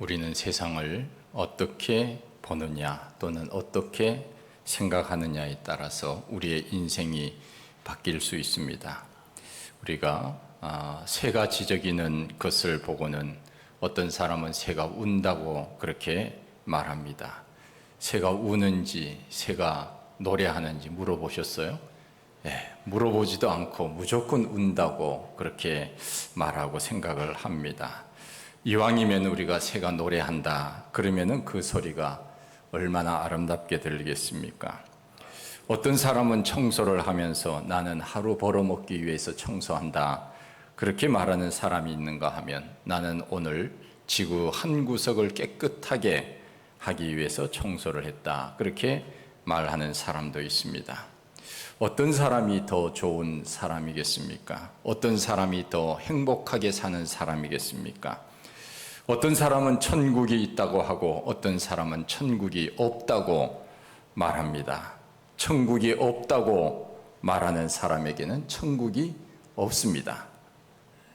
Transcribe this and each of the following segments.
우리는 세상을 어떻게 보느냐 또는 어떻게 생각하느냐에 따라서 우리의 인생이 바뀔 수 있습니다. 우리가 새가 지저귀는 것을 보고는 어떤 사람은 새가 운다고 그렇게 말합니다. 새가 우는지 새가 노래하는지 물어보셨어요? 물어보지도 않고 무조건 운다고 그렇게 말하고 생각을 합니다. 이왕이면 우리가 새가 노래한다 그러면은 그 소리가 얼마나 아름답게 들리겠습니까? 어떤 사람은 청소를 하면서 나는 하루 벌어먹기 위해서 청소한다 그렇게 말하는 사람이 있는가 하면 나는 오늘 지구 한 구석을 깨끗하게 하기 위해서 청소를 했다 그렇게 말하는 사람도 있습니다. 어떤 사람이 더 좋은 사람이겠습니까? 어떤 사람이 더 행복하게 사는 사람이겠습니까? 어떤 사람은 천국이 있다고 하고 어떤 사람은 천국이 없다고 말합니다. 천국이 없다고 말하는 사람에게는 천국이 없습니다.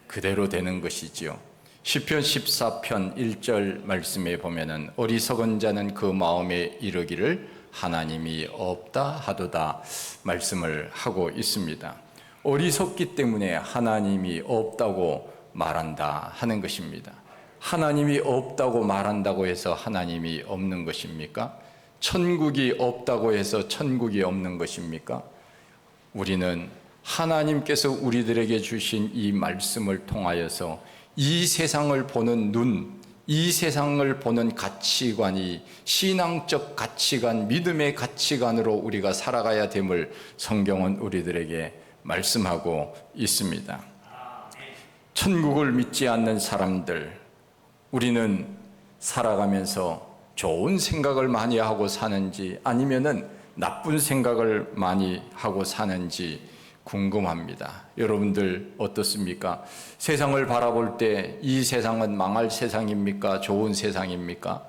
그대로 되는 것이지요. 시편 14편 1절 말씀에 보면은 어리석은 자는 그 마음에 이르기를 하나님이 없다 하도다 말씀을 하고 있습니다. 어리석기 때문에 하나님이 없다고 말한다 하는 것입니다. 하나님이 없다고 말한다고 해서 하나님이 없는 것입니까? 천국이 없다고 해서 천국이 없는 것입니까? 우리는 하나님께서 우리들에게 주신 이 말씀을 통하여서 이 세상을 보는 눈, 이 세상을 보는 가치관이 신앙적 가치관, 믿음의 가치관으로 우리가 살아가야 됨을 성경은 우리들에게 말씀하고 있습니다. 천국을 믿지 않는 사람들, 우리는 살아가면서 좋은 생각을 많이 하고 사는지 아니면은 나쁜 생각을 많이 하고 사는지 궁금합니다. 여러분들 어떻습니까? 세상을 바라볼 때 이 세상은 망할 세상입니까? 좋은 세상입니까?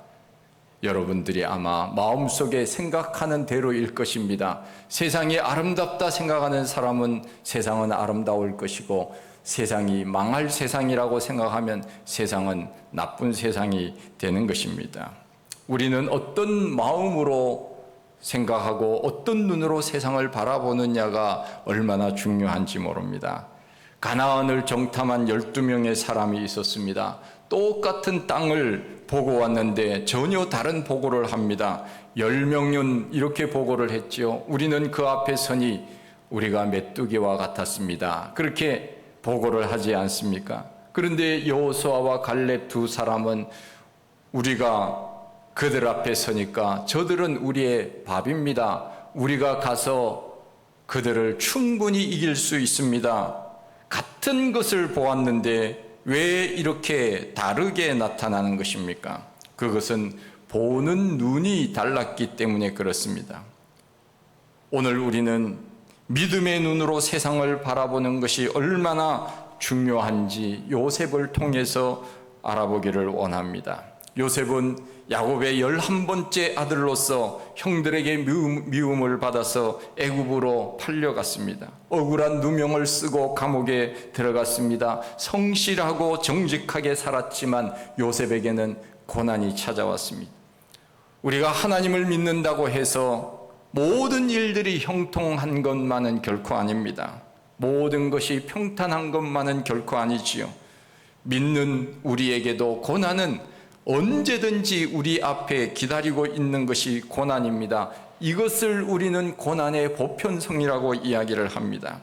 여러분들이 아마 마음속에 생각하는 대로일 것입니다. 세상이 아름답다 생각하는 사람은 세상은 아름다울 것이고 세상이 망할 세상이라고 생각하면 세상은 나쁜 세상이 되는 것입니다. 우리는 어떤 마음으로 생각하고 어떤 눈으로 세상을 바라보느냐가 얼마나 중요한지 모릅니다. 가나안을 정탐한 12명의 사람이 있었습니다. 똑같은 땅을 보고 왔는데 전혀 다른 보고를 합니다. 10명은 이렇게 보고를 했지요. 우리는 그 앞에 서니 우리가 메뚜기와 같았습니다. 그렇게 보고를 하지 않습니까? 그런데 여호수아와 갈렙 두 사람은 우리가 그들 앞에 서니까 저들은 우리의 밥입니다. 우리가 가서 그들을 충분히 이길 수 있습니다. 같은 것을 보았는데 왜 이렇게 다르게 나타나는 것입니까? 그것은 보는 눈이 달랐기 때문에 그렇습니다. 오늘 우리는 믿음의 눈으로 세상을 바라보는 것이 얼마나 중요한지 요셉을 통해서 알아보기를 원합니다. 요셉은 야곱의 11번째 아들로서 형들에게 미움을 받아서 애굽으로 팔려갔습니다. 억울한 누명을 쓰고 감옥에 들어갔습니다. 성실하고 정직하게 살았지만 요셉에게는 고난이 찾아왔습니다. 우리가 하나님을 믿는다고 해서 모든 일들이 형통한 것만은 결코 아닙니다. 모든 것이 평탄한 것만은 결코 아니지요. 믿는 우리에게도 고난은 언제든지 우리 앞에 기다리고 있는 것이 고난입니다. 이것을 우리는 고난의 보편성이라고 이야기를 합니다.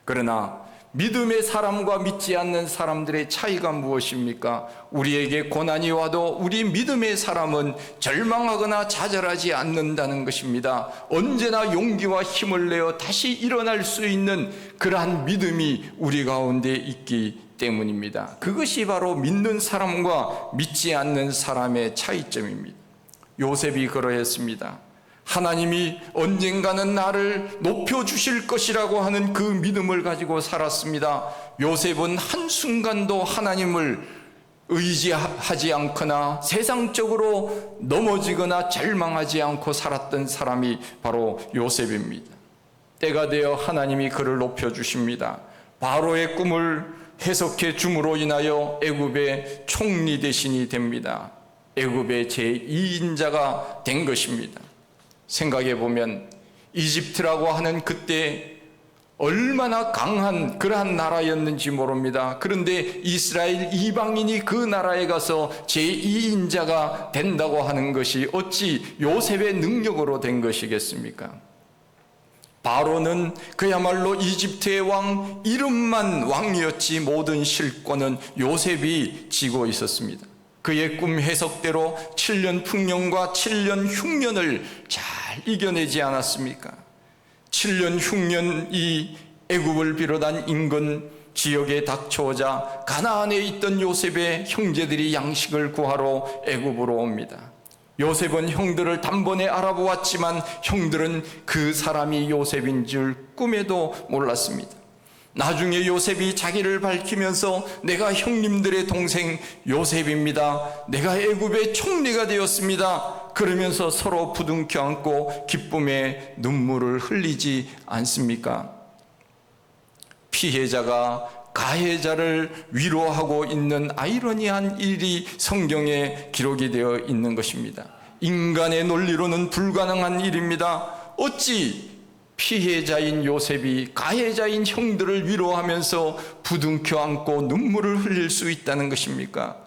그러나 믿음의 사람과 믿지 않는 사람들의 차이가 무엇입니까? 우리에게 고난이 와도 우리 믿음의 사람은 절망하거나 좌절하지 않는다는 것입니다. 언제나 용기와 힘을 내어 다시 일어날 수 있는 그러한 믿음이 우리 가운데 있기 때문입니다. 그것이 바로 믿는 사람과 믿지 않는 사람의 차이점입니다. 요셉이 그러했습니다. 하나님이 언젠가는 나를 높여주실 것이라고 하는 그 믿음을 가지고 살았습니다. 요셉은 한순간도 하나님을 의지하지 않거나 세상적으로 넘어지거나 절망하지 않고 살았던 사람이 바로 요셉입니다. 때가 되어 하나님이 그를 높여주십니다. 바로의 꿈을 해석해 줌으로 인하여 애굽의 총리 대신이 됩니다. 애굽의 제2인자가 된 것입니다. 생각해 보면 이집트라고 하는 그때 얼마나 강한 그러한 나라였는지 모릅니다. 그런데 이스라엘 이방인이 그 나라에 가서 제2인자가 된다고 하는 것이 어찌 요셉의 능력으로 된 것이겠습니까? 바로는 그야말로 이집트의 왕, 이름만 왕이었지 모든 실권은 요셉이 쥐고 있었습니다. 그의 꿈 해석대로 7년 풍년과 7년 흉년을 잘 이겨내지 않았습니까? 7년 흉년이 애굽을 비롯한 인근 지역에 닥쳐오자 가나안에 있던 요셉의 형제들이 양식을 구하러 애굽으로 옵니다. 요셉은 형들을 단번에 알아보았지만 형들은 그 사람이 요셉인 줄 꿈에도 몰랐습니다. 나중에 요셉이 자기를 밝히면서 내가 형님들의 동생 요셉입니다. 내가 애굽의 총리가 되었습니다. 그러면서 서로 부둥켜 안고 기쁨의 눈물을 흘리지 않습니까? 피해자가 가해자를 위로하고 있는 아이러니한 일이 성경에 기록이 되어 있는 것입니다. 인간의 논리로는 불가능한 일입니다. 어찌 피해자인 요셉이 가해자인 형들을 위로하면서 부둥켜 안고 눈물을 흘릴 수 있다는 것입니까?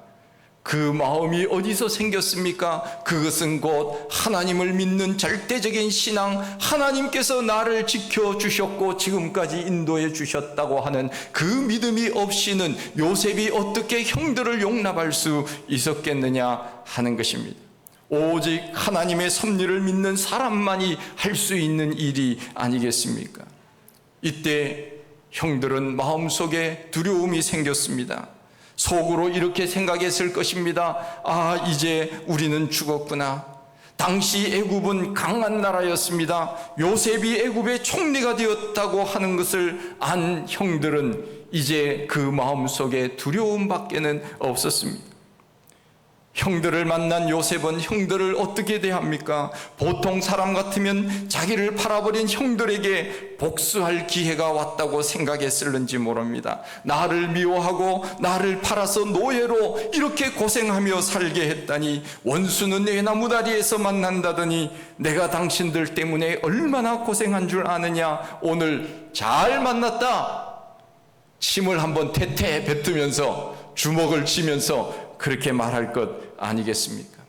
그 마음이 어디서 생겼습니까? 그것은 곧 하나님을 믿는 절대적인 신앙, 하나님께서 나를 지켜주셨고 지금까지 인도해 주셨다고 하는 그 믿음이 없이는 요셉이 어떻게 형들을 용납할 수 있었겠느냐 하는 것입니다. 오직 하나님의 섭리를 믿는 사람만이 할 수 있는 일이 아니겠습니까? 이때 형들은 마음속에 두려움이 생겼습니다. 속으로 이렇게 생각했을 것입니다. 아, 이제 우리는 죽었구나. 당시 애굽은 강한 나라였습니다. 요셉이 애굽의 총리가 되었다고 하는 것을 안 형들은 이제 그 마음속에 두려움밖에는 없었습니다. 형들을 만난 요셉은 형들을 어떻게 대합니까? 보통 사람 같으면 자기를 팔아버린 형들에게 복수할 기회가 왔다고 생각했을는지 모릅니다. 나를 미워하고 나를 팔아서 노예로 이렇게 고생하며 살게 했다니, 원수는 내 나무다리에서 만난다더니 내가 당신들 때문에 얼마나 고생한 줄 아느냐. 오늘 잘 만났다. 침을 한번 태태 뱉으면서 주먹을 쥐면서 그렇게 말할 것 아니겠습니까?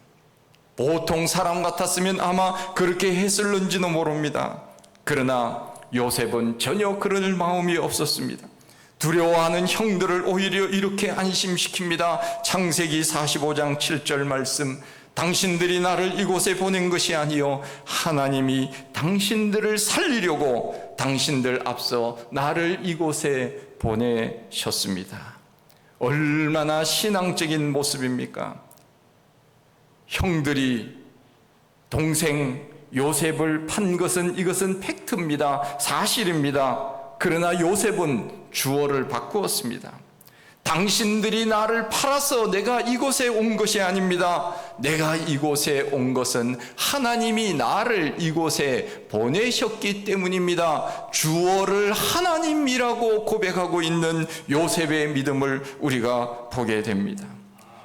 보통 사람 같았으면 아마 그렇게 했을는지도 모릅니다. 그러나 요셉은 전혀 그럴 마음이 없었습니다. 두려워하는 형들을 오히려 이렇게 안심시킵니다. 창세기 45장 7절 말씀, 당신들이 나를 이곳에 보낸 것이 아니요 하나님이 당신들을 살리려고 당신들 앞서 나를 이곳에 보내셨습니다. 얼마나 신앙적인 모습입니까? 형들이 동생 요셉을 판 것은 이것은 팩트입니다. 사실입니다. 그러나 요셉은 주어를 바꾸었습니다. 당신들이 나를 팔아서 내가 이곳에 온 것이 아닙니다. 내가 이곳에 온 것은 하나님이 나를 이곳에 보내셨기 때문입니다. 주어를 하나님이라고 고백하고 있는 요셉의 믿음을 우리가 보게 됩니다.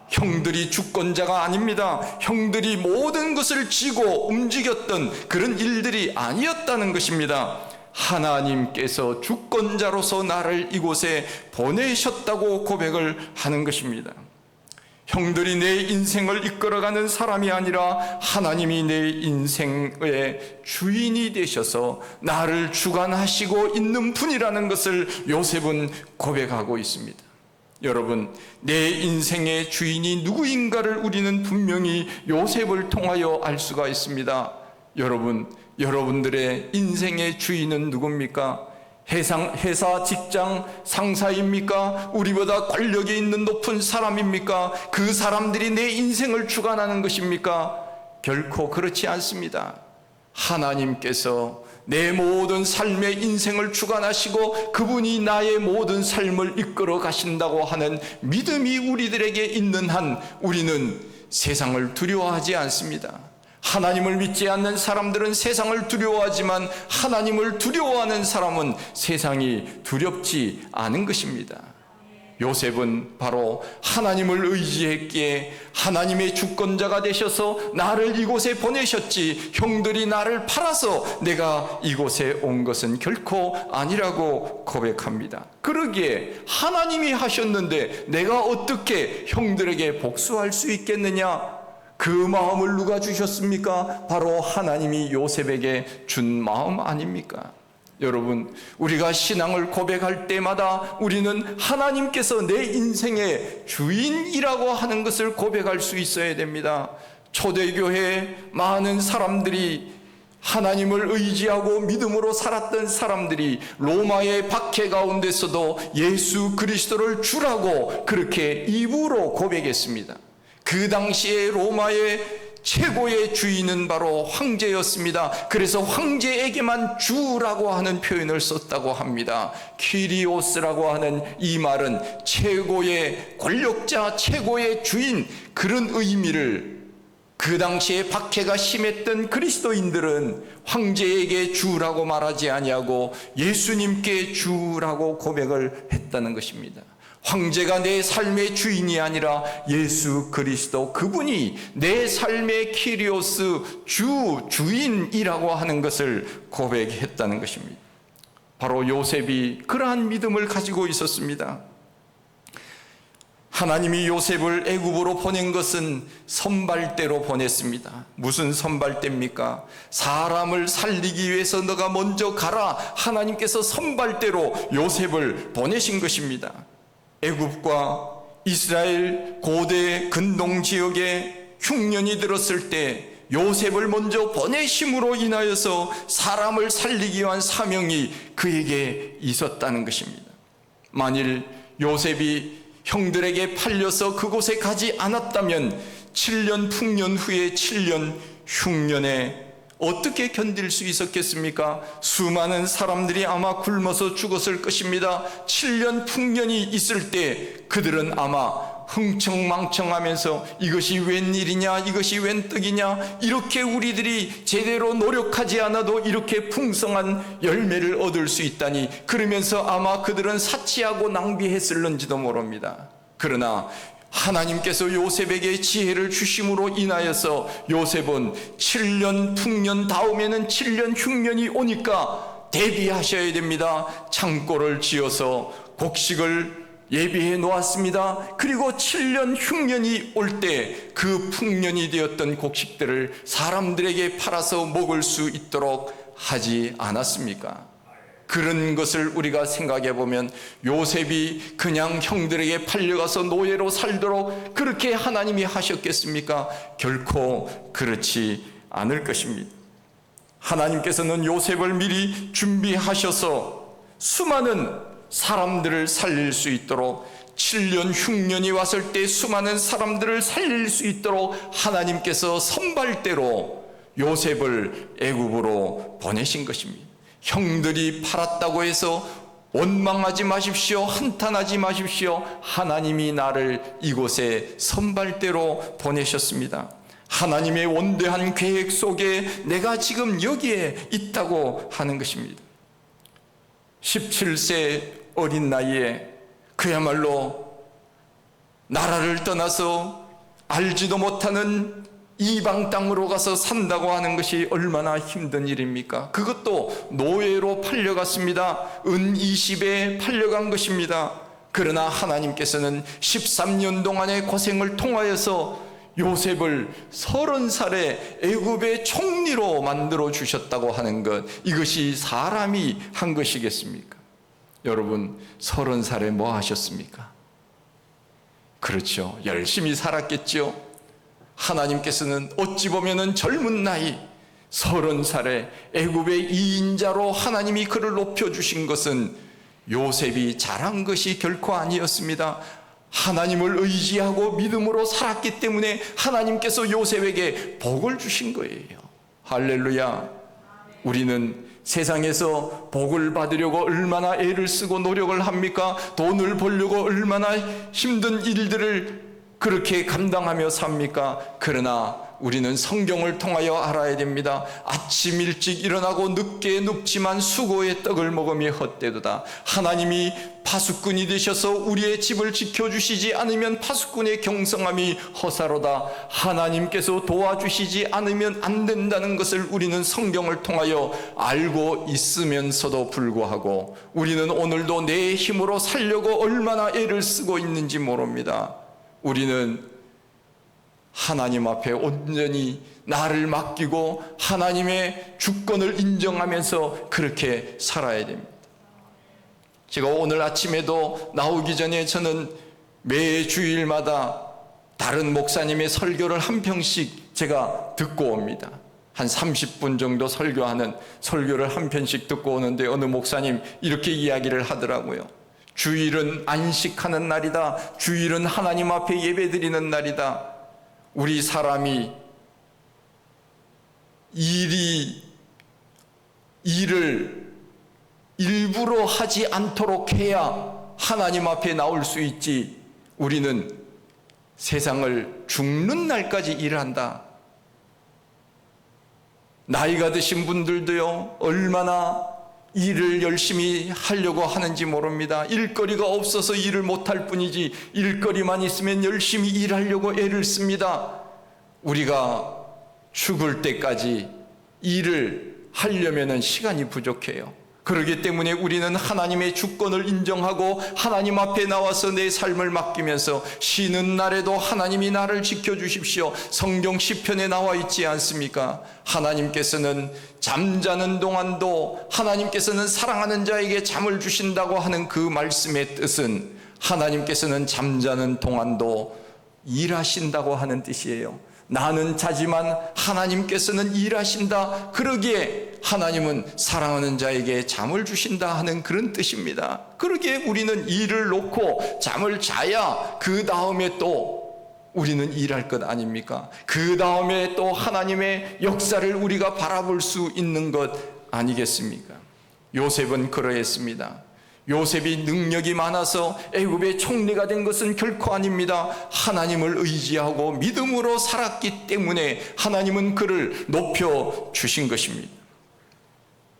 형들이 주권자가 아닙니다. 형들이 모든 것을 쥐고 움직였던 그런 일들이 아니었다는 것입니다. 하나님께서 주권자로서 나를 이곳에 보내셨다고 고백을 하는 것입니다. 형들이 내 인생을 이끌어가는 사람이 아니라 하나님이 내 인생의 주인이 되셔서 나를 주관하시고 있는 분이라는 것을 요셉은 고백하고 있습니다. 여러분, 내 인생의 주인이 누구인가를 우리는 분명히 요셉을 통하여 알 수가 있습니다. 여러분들의 인생의 주인은 누굽니까? 회사 직장 상사입니까? 우리보다 권력이 있는 높은 사람입니까? 그 사람들이 내 인생을 주관하는 것입니까? 결코 그렇지 않습니다. 하나님께서 내 모든 삶의 인생을 주관하시고 그분이 나의 모든 삶을 이끌어 가신다고 하는 믿음이 우리들에게 있는 한 우리는 세상을 두려워하지 않습니다. 하나님을 믿지 않는 사람들은 세상을 두려워하지만 하나님을 두려워하는 사람은 세상이 두렵지 않은 것입니다. 요셉은 바로 하나님을 의지했기에 하나님의 주권자가 되셔서 나를 이곳에 보내셨지, 형들이 나를 팔아서 내가 이곳에 온 것은 결코 아니라고 고백합니다. 그러기에 하나님이 하셨는데 내가 어떻게 형들에게 복수할 수 있겠느냐? 그 마음을 누가 주셨습니까? 바로 하나님이 요셉에게 준 마음 아닙니까? 여러분, 우리가 신앙을 고백할 때마다 우리는 하나님께서 내 인생의 주인이라고 하는 것을 고백할 수 있어야 됩니다. 초대교회 많은 사람들이, 하나님을 의지하고 믿음으로 살았던 사람들이 로마의 박해 가운데서도 예수 그리스도를 주라고 그렇게 입으로 고백했습니다. 그 당시에 로마의 최고의 주인은 바로 황제였습니다. 그래서 황제에게만 주라고 하는 표현을 썼다고 합니다. 키리오스라고 하는 이 말은 최고의 권력자, 최고의 주인, 그런 의미를, 그 당시에 박해가 심했던 그리스도인들은 황제에게 주라고 말하지 아니하고 예수님께 주라고 고백을 했다는 것입니다. 황제가 내 삶의 주인이 아니라 예수 그리스도, 그분이 내 삶의 키리오스, 주인이라고 하는 것을 고백했다는 것입니다. 바로 요셉이 그러한 믿음을 가지고 있었습니다. 하나님이 요셉을 애굽으로 보낸 것은 선발대로 보냈습니다. 무슨 선발대입니까? 사람을 살리기 위해서 너가 먼저 가라, 하나님께서 선발대로 요셉을 보내신 것입니다. 애굽과 이스라엘 고대 근동 지역에 흉년이 들었을 때 요셉을 먼저 보내심으로 인하여서 사람을 살리기 위한 사명이 그에게 있었다는 것입니다. 만일 요셉이 형들에게 팔려서 그곳에 가지 않았다면 7년 풍년 후에 7년 흉년에 어떻게 견딜 수 있었겠습니까? 수많은 사람들이 아마 굶어서 죽었을 것입니다. 7년 풍년이 있을 때 그들은 아마 흥청망청하면서 이것이 웬일이냐, 이것이 웬 떡이냐, 이렇게 우리들이 제대로 노력하지 않아도 이렇게 풍성한 열매를 얻을 수 있다니, 그러면서 아마 그들은 사치하고 낭비했을는지도 모릅니다. 그러나 하나님께서 요셉에게 지혜를 주심으로 인하여서 요셉은 7년 풍년 다음에는 7년 흉년이 오니까 대비하셔야 됩니다. 창고를 지어서 곡식을 예비해 놓았습니다. 그리고 7년 흉년이 올 때 그 풍년이 되었던 곡식들을 사람들에게 팔아서 먹을 수 있도록 하지 않았습니까? 그런 것을 우리가 생각해 보면 요셉이 그냥 형들에게 팔려가서 노예로 살도록 그렇게 하나님이 하셨겠습니까? 결코 그렇지 않을 것입니다. 하나님께서는 요셉을 미리 준비하셔서 수많은 사람들을 살릴 수 있도록, 7년 흉년이 왔을 때 수많은 사람들을 살릴 수 있도록 하나님께서 선발대로 요셉을 애굽으로 보내신 것입니다. 형들이 팔았다고 해서 원망하지 마십시오. 한탄하지 마십시오. 하나님이 나를 이곳에 선발대로 보내셨습니다. 하나님의 원대한 계획 속에 내가 지금 여기에 있다고 하는 것입니다. 17세 어린 나이에 그야말로 나라를 떠나서 알지도 못하는 이방 땅으로 가서 산다고 하는 것이 얼마나 힘든 일입니까? 그것도 노예로 팔려갔습니다. 은 20에 팔려간 것입니다. 그러나 하나님께서는 13년 동안의 고생을 통하여서 요셉을 30살에 애굽의 총리로 만들어 주셨다고 하는 것, 이것이 사람이 한 것이겠습니까? 여러분, 30살에 뭐 하셨습니까? 그렇죠, 열심히 살았겠죠. 하나님께서는 어찌 보면은 젊은 나이 30살에 애굽의 2인자로 하나님이 그를 높여주신 것은 요셉이 잘한 것이 결코 아니었습니다. 하나님을 의지하고 믿음으로 살았기 때문에 하나님께서 요셉에게 복을 주신 거예요. 할렐루야. 우리는 세상에서 복을 받으려고 얼마나 애를 쓰고 노력을 합니까? 돈을 벌려고 얼마나 힘든 일들을 그렇게 감당하며 삽니까? 그러나 우리는 성경을 통하여 알아야 됩니다. 아침 일찍 일어나고 늦게 눕지만 수고의 떡을 먹으며 헛되도다. 하나님이 파수꾼이 되셔서 우리의 집을 지켜주시지 않으면 파수꾼의 경성함이 허사로다. 하나님께서 도와주시지 않으면 안 된다는 것을 우리는 성경을 통하여 알고 있으면서도 불구하고 우리는 오늘도 내 힘으로 살려고 얼마나 애를 쓰고 있는지 모릅니다. 우리는 하나님 앞에 온전히 나를 맡기고 하나님의 주권을 인정하면서 그렇게 살아야 됩니다. 제가 오늘 아침에도 나오기 전에 저는 매 주일마다 다른 목사님의 설교를 한 편씩 제가 듣고 옵니다. 한 30분 정도 설교하는 설교를 한 편씩 듣고 오는데 어느 목사님 이렇게 이야기를 하더라고요. 주일은 안식하는 날이다. 주일은 하나님 앞에 예배드리는 날이다. 우리 사람이 일을 일부러 하지 않도록 해야 하나님 앞에 나올 수 있지. 우리는 세상을 죽는 날까지 일한다. 나이가 드신 분들도요, 얼마나 일을 열심히 하려고 하는지 모릅니다. 일거리가 없어서 일을 못할 뿐이지 일거리만 있으면 열심히 일하려고 애를 씁니다. 우리가 죽을 때까지 일을 하려면 시간이 부족해요. 그렇기 때문에 우리는 하나님의 주권을 인정하고 하나님 앞에 나와서 내 삶을 맡기면서 쉬는 날에도 하나님이 나를 지켜주십시오. 성경 시편에 나와 있지 않습니까? 하나님께서는 잠자는 동안도 하나님께서는 사랑하는 자에게 잠을 주신다고 하는 그 말씀의 뜻은 하나님께서는 잠자는 동안도 일하신다고 하는 뜻이에요. 나는 자지만 하나님께서는 일하신다. 그러기에 하나님은 사랑하는 자에게 잠을 주신다 하는 그런 뜻입니다. 그러기에 우리는 일을 놓고 잠을 자야 그 다음에 또 우리는 일할 것 아닙니까? 그 다음에 또 하나님의 역사를 우리가 바라볼 수 있는 것 아니겠습니까? 요셉은 그러했습니다. 요셉이 능력이 많아서 애굽의 총리가 된 것은 결코 아닙니다. 하나님을 의지하고 믿음으로 살았기 때문에 하나님은 그를 높여 주신 것입니다.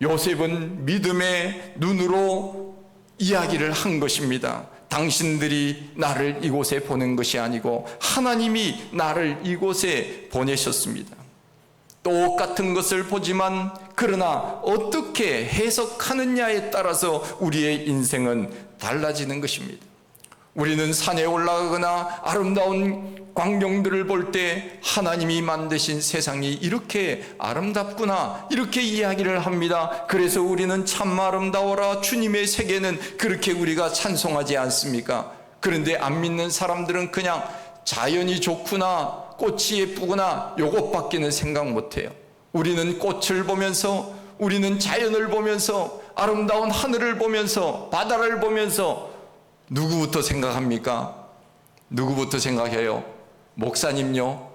요셉은 믿음의 눈으로 이야기를 한 것입니다. 당신들이 나를 이곳에 보낸 것이 아니고 하나님이 나를 이곳에 보내셨습니다. 똑같은 것을 보지만 그러나 어떻게 해석하느냐에 따라서 우리의 인생은 달라지는 것입니다. 우리는 산에 올라가거나 아름다운 광경들을 볼 때 하나님이 만드신 세상이 이렇게 아름답구나 이렇게 이야기를 합니다. 그래서 우리는 참 아름다워라 주님의 세계는 그렇게 우리가 찬송하지 않습니까? 그런데 안 믿는 사람들은 그냥 자연이 좋구나 꽃이 예쁘구나 요것밖에는 생각 못해요. 우리는 꽃을 보면서 우리는 자연을 보면서 아름다운 하늘을 보면서 바다를 보면서 누구부터 생각합니까? 누구부터 생각해요? 목사님요?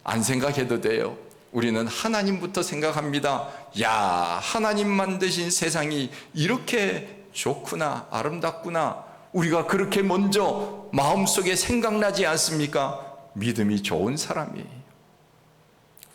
안 생각해도 돼요. 우리는 하나님부터 생각합니다. 야, 하나님 만드신 세상이 이렇게 좋구나 아름답구나 우리가 그렇게 먼저 마음속에 생각나지 않습니까? 믿음이 좋은 사람이에요.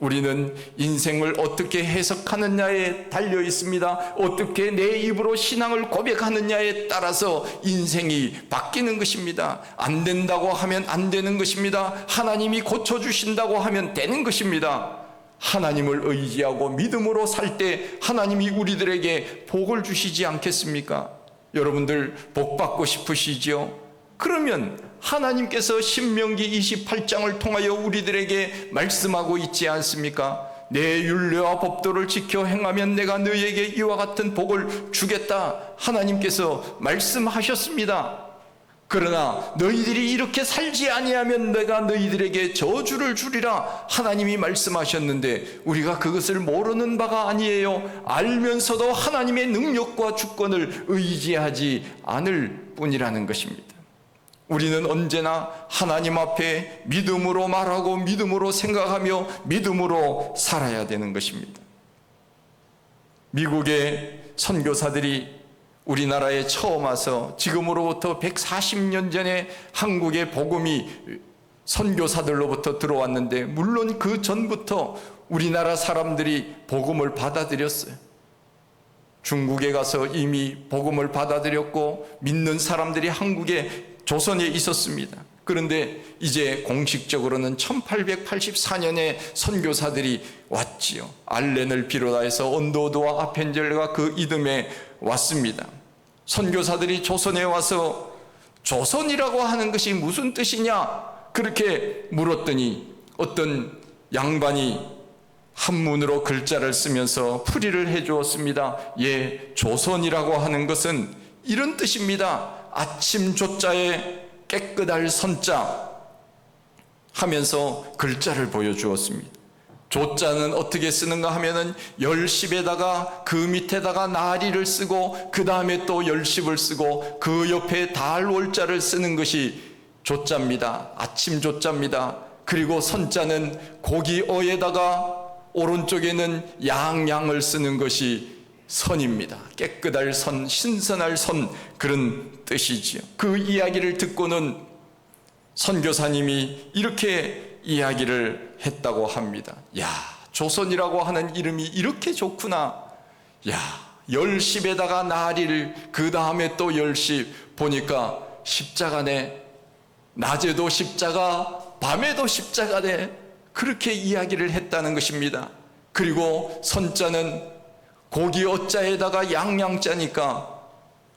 우리는 인생을 어떻게 해석하느냐에 달려 있습니다. 어떻게 내 입으로 신앙을 고백하느냐에 따라서 인생이 바뀌는 것입니다. 안 된다고 하면 안 되는 것입니다. 하나님이 고쳐주신다고 하면 되는 것입니다. 하나님을 의지하고 믿음으로 살 때 하나님이 우리들에게 복을 주시지 않겠습니까? 여러분들 복 받고 싶으시지요? 그러면 하나님께서 신명기 28장을 통하여 우리들에게 말씀하고 있지 않습니까? 내 율례와 법도를 지켜 행하면 내가 너희에게 이와 같은 복을 주겠다. 하나님께서 말씀하셨습니다. 그러나 너희들이 이렇게 살지 아니하면 내가 너희들에게 저주를 주리라 하나님이 말씀하셨는데 우리가 그것을 모르는 바가 아니에요. 알면서도 하나님의 능력과 주권을 의지하지 않을 뿐이라는 것입니다. 우리는 언제나 하나님 앞에 믿음으로 말하고 믿음으로 생각하며 믿음으로 살아야 되는 것입니다. 미국의 선교사들이 우리나라에 처음 와서 지금으로부터 140년 전에 한국의 복음이 선교사들로부터 들어왔는데, 물론 그 전부터 우리나라 사람들이 복음을 받아들였어요. 중국에 가서 이미 복음을 받아들였고 믿는 사람들이 한국에, 조선에 있었습니다. 그런데 이제 공식적으로는 1884년에 선교사들이 왔지요. 알렌을 비롯해서 언도드와 아펜젤과 그 이듬해 왔습니다. 선교사들이 조선에 와서 조선이라고 하는 것이 무슨 뜻이냐 그렇게 물었더니 어떤 양반이 한문으로 글자를 쓰면서 풀이를 해 주었습니다. 예, 조선이라고 하는 것은 이런 뜻입니다. 아침 조자에 깨끗할 선자 하면서 글자를 보여주었습니다. 조자는 어떻게 쓰는가 하면은 열십에다가 그 밑에다가 나리를 쓰고 그 다음에 또 열십을 쓰고 그 옆에 달월자를 쓰는 것이 조자입니다. 아침 조자입니다. 그리고 선자는 고기어에다가 오른쪽에는 양양을 쓰는 것이 선입니다. 깨끗할 선, 신선할 선, 그런 뜻이지요. 그 이야기를 듣고는 선교사님이 이렇게 이야기를 했다고 합니다. 야, 조선이라고 하는 이름이 이렇게 좋구나. 야, 열십에다가 나리를 그 다음에 또 열십 보니까 십자가네. 낮에도 십자가, 밤에도 십자가네. 그렇게 이야기를 했다는 것입니다. 그리고 선자는 고기 어자에다가 양양자니까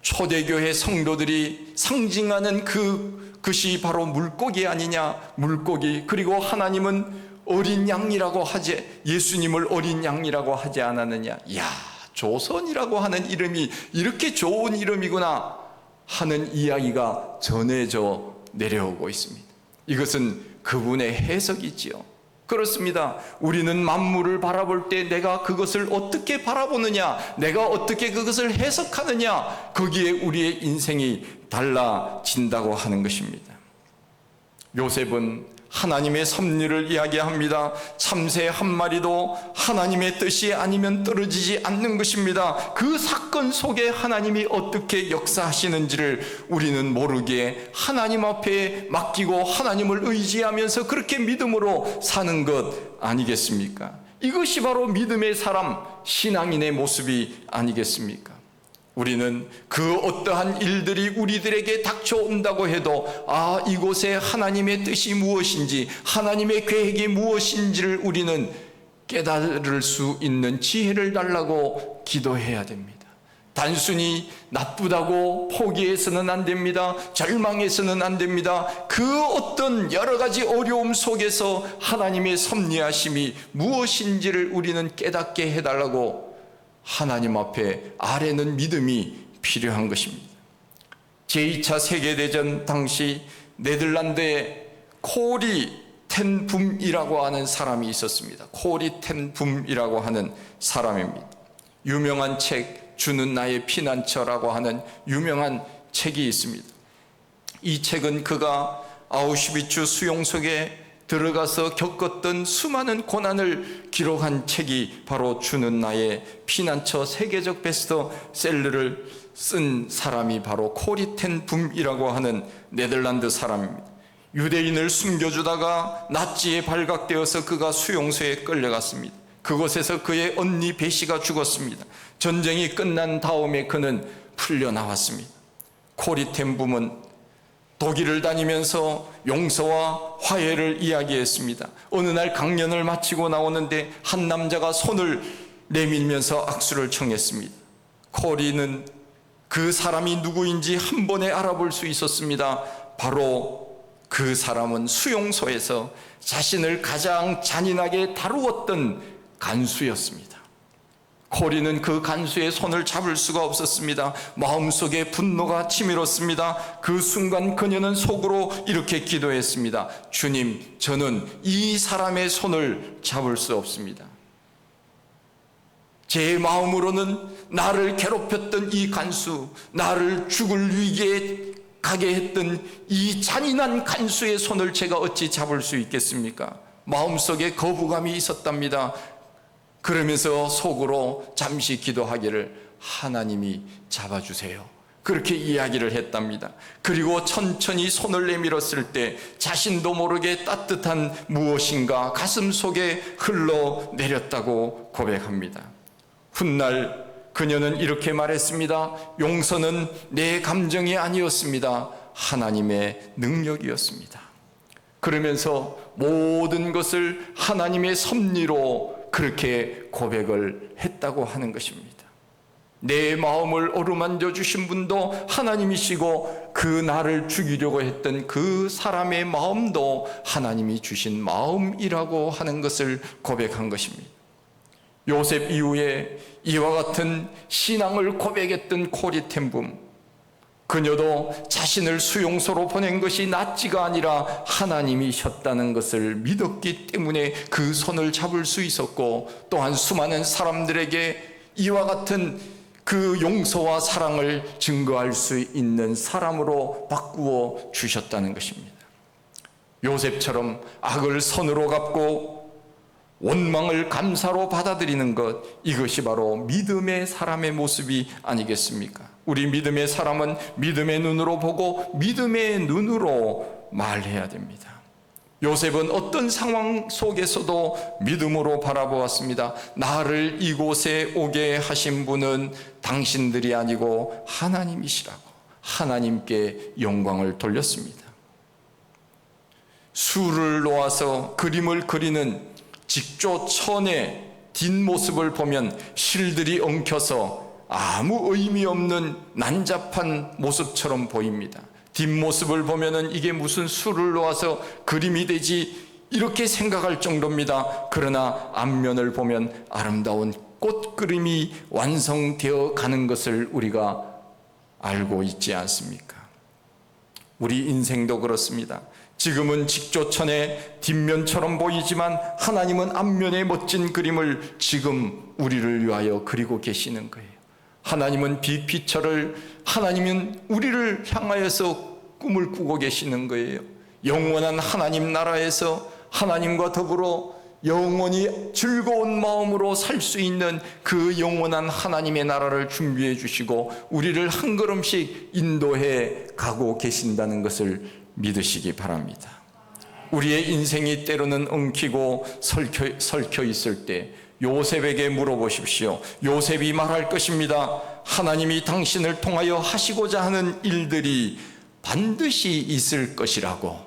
초대교회 성도들이 상징하는 그것이 바로 물고기 아니냐. 물고기. 그리고 하나님은 어린 양이라고 하지, 예수님을 어린 양이라고 하지 않았느냐. 야, 조선이라고 하는 이름이 이렇게 좋은 이름이구나 하는 이야기가 전해져 내려오고 있습니다. 이것은 그분의 해석이지요. 그렇습니다. 우리는 만물을 바라볼 때 내가 그것을 어떻게 바라보느냐, 내가 어떻게 그것을 해석하느냐, 거기에 우리의 인생이 달라진다고 하는 것입니다. 요셉은 하나님의 섭리를 이야기합니다. 참새 한 마리도 하나님의 뜻이 아니면 떨어지지 않는 것입니다. 그 사건 속에 하나님이 어떻게 역사하시는지를 우리는 모르기에 하나님 앞에 맡기고 하나님을 의지하면서 그렇게 믿음으로 사는 것 아니겠습니까? 이것이 바로 믿음의 사람, 신앙인의 모습이 아니겠습니까? 우리는 그 어떠한 일들이 우리들에게 닥쳐온다고 해도 이곳에 하나님의 뜻이 무엇인지, 하나님의 계획이 무엇인지를 우리는 깨달을 수 있는 지혜를 달라고 기도해야 됩니다. 단순히 나쁘다고 포기해서는 안 됩니다. 절망해서는 안 됩니다. 그 어떤 여러 가지 어려움 속에서 하나님의 섭리하심이 무엇인지를 우리는 깨닫게 해달라고 하나님 앞에 아뢰는 믿음이 필요한 것입니다. 제2차 세계대전 당시 네덜란드에 코리 텐 붐이라고 하는 사람이 있었습니다. 코리 텐 붐이라고 하는 사람입니다. 유명한 책, 주는 나의 피난처라고 하는 유명한 책이 있습니다. 이 책은 그가 아우슈비츠 수용소에 들어가서 겪었던 수많은 고난을 기록한 책이 바로 주는 나의 피난처, 세계적 베스트셀러를 쓴 사람이 바로 코리 텐 붐이라고 하는 네덜란드 사람입니다. 유대인을 숨겨주다가 나치에 발각되어서 그가 수용소에 끌려갔습니다. 그곳에서 그의 언니 베시가 죽었습니다. 전쟁이 끝난 다음에 그는 풀려나왔습니다. 코리 텐 붐은 독일을 다니면서 용서와 화해를 이야기했습니다. 어느 날 강연을 마치고 나오는데 한 남자가 손을 내밀면서 악수를 청했습니다. 코리는 그 사람이 누구인지 한 번에 알아볼 수 있었습니다. 바로 그 사람은 수용소에서 자신을 가장 잔인하게 다루었던 간수였습니다. 코리는 그 간수의 손을 잡을 수가 없었습니다. 마음속에 분노가 치밀었습니다. 그 순간 그녀는 속으로 이렇게 기도했습니다. 주님, 저는 이 사람의 손을 잡을 수 없습니다. 제 마음으로는 나를 괴롭혔던 이 간수, 나를 죽을 위기에 가게 했던 이 잔인한 간수의 손을 제가 어찌 잡을 수 있겠습니까? 마음속에 거부감이 있었답니다. 그러면서 속으로 잠시 기도하기를, 하나님이 잡아주세요. 그렇게 이야기를 했답니다. 그리고 천천히 손을 내밀었을 때 자신도 모르게 따뜻한 무엇인가 가슴 속에 흘러내렸다고 고백합니다. 훗날 그녀는 이렇게 말했습니다. 용서는 내 감정이 아니었습니다. 하나님의 능력이었습니다. 그러면서 모든 것을 하나님의 섭리로 그렇게 고백을 했다고 하는 것입니다. 내 마음을 어루만져 주신 분도 하나님이시고 그 나를 죽이려고 했던 그 사람의 마음도 하나님이 주신 마음이라고 하는 것을 고백한 것입니다. 요셉 이후에 이와 같은 신앙을 고백했던 코리텐붐, 그녀도 자신을 수용소로 보낸 것이 낫지가 아니라 하나님이셨다는 것을 믿었기 때문에 그 손을 잡을 수 있었고, 또한 수많은 사람들에게 이와 같은 그 용서와 사랑을 증거할 수 있는 사람으로 바꾸어 주셨다는 것입니다. 요셉처럼 악을 선으로 갚고 원망을 감사로 받아들이는 것, 이것이 바로 믿음의 사람의 모습이 아니겠습니까? 우리 믿음의 사람은 믿음의 눈으로 보고 믿음의 눈으로 말해야 됩니다. 요셉은 어떤 상황 속에서도 믿음으로 바라보았습니다. 나를 이곳에 오게 하신 분은 당신들이 아니고 하나님이시라고 하나님께 영광을 돌렸습니다. 술을 놓아서 그림을 그리는 직조천의 뒷모습을 보면 실들이 엉켜서 아무 의미 없는 난잡한 모습처럼 보입니다. 뒷모습을 보면은 이게 무슨 술을 놓아서 그림이 되지 이렇게 생각할 정도입니다. 그러나 앞면을 보면 아름다운 꽃그림이 완성되어 가는 것을 우리가 알고 있지 않습니까? 우리 인생도 그렇습니다. 지금은 직조천의 뒷면처럼 보이지만 하나님은 앞면의 멋진 그림을 지금 우리를 위하여 그리고 계시는 거예요. 하나님은 하나님은 우리를 향하여서 꿈을 꾸고 계시는 거예요. 영원한 하나님 나라에서 하나님과 더불어 영원히 즐거운 마음으로 살 수 있는 그 영원한 하나님의 나라를 준비해 주시고 우리를 한 걸음씩 인도해 가고 계신다는 것을 믿으시기 바랍니다. 우리의 인생이 때로는 엉키고 설켜 있을 때 요셉에게 물어보십시오. 요셉이 말할 것입니다. 하나님이 당신을 통하여 하시고자 하는 일들이 반드시 있을 것이라고,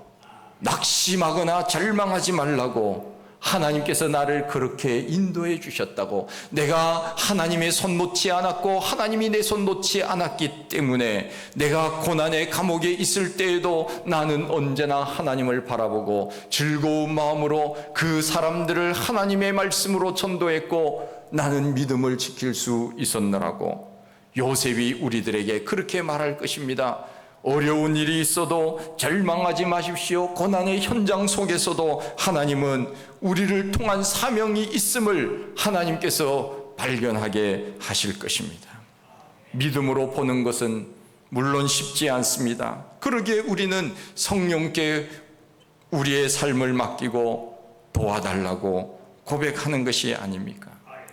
낙심하거나 절망하지 말라고, 하나님께서 나를 그렇게 인도해 주셨다고, 내가 하나님의 손 놓지 않았고 하나님이 내 손 놓지 않았기 때문에 내가 고난의 감옥에 있을 때에도 나는 언제나 하나님을 바라보고 즐거운 마음으로 그 사람들을 하나님의 말씀으로 전도했고 나는 믿음을 지킬 수 있었느라고. 요셉이 우리들에게 그렇게 말할 것입니다. 어려운 일이 있어도 절망하지 마십시오. 고난의 현장 속에서도 하나님은 우리를 통한 사명이 있음을 하나님께서 발견하게 하실 것입니다. 믿음으로 보는 것은 물론 쉽지 않습니다. 그러기에 우리는 성령께 우리의 삶을 맡기고 도와달라고 고백하는 것이 아닙니까?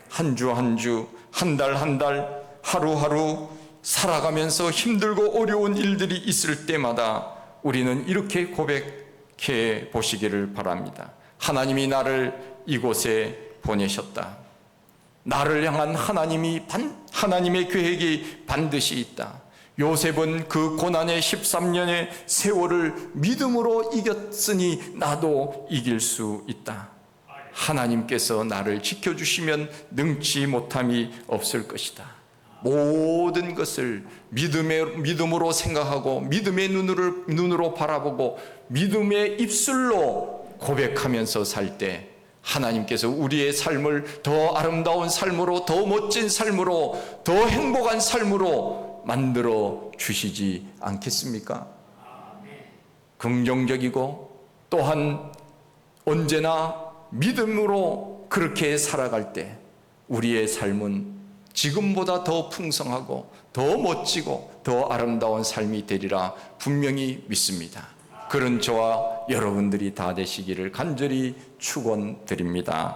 한 주 한 주, 한 달 한 달, 하루하루 살아가면서 힘들고 어려운 일들이 있을 때마다 우리는 이렇게 고백해 보시기를 바랍니다. 하나님이 나를 이곳에 보내셨다. 나를 향한 하나님의 계획이 반드시 있다. 요셉은 그 고난의 13년의 세월을 믿음으로 이겼으니 나도 이길 수 있다. 하나님께서 나를 지켜주시면 능치 못함이 없을 것이다. 모든 것을 믿음으로 생각하고 믿음의 눈으로 바라보고 믿음의 입술로 고백하면서 살 때 하나님께서 우리의 삶을 더 아름다운 삶으로, 더 멋진 삶으로, 더 행복한 삶으로 만들어 주시지 않겠습니까? 긍정적이고 또한 언제나 믿음으로 그렇게 살아갈 때 우리의 삶은 지금보다 더 풍성하고 더 멋지고 더 아름다운 삶이 되리라 분명히 믿습니다. 그런 저와 여러분들이 다 되시기를 간절히 축원드립니다.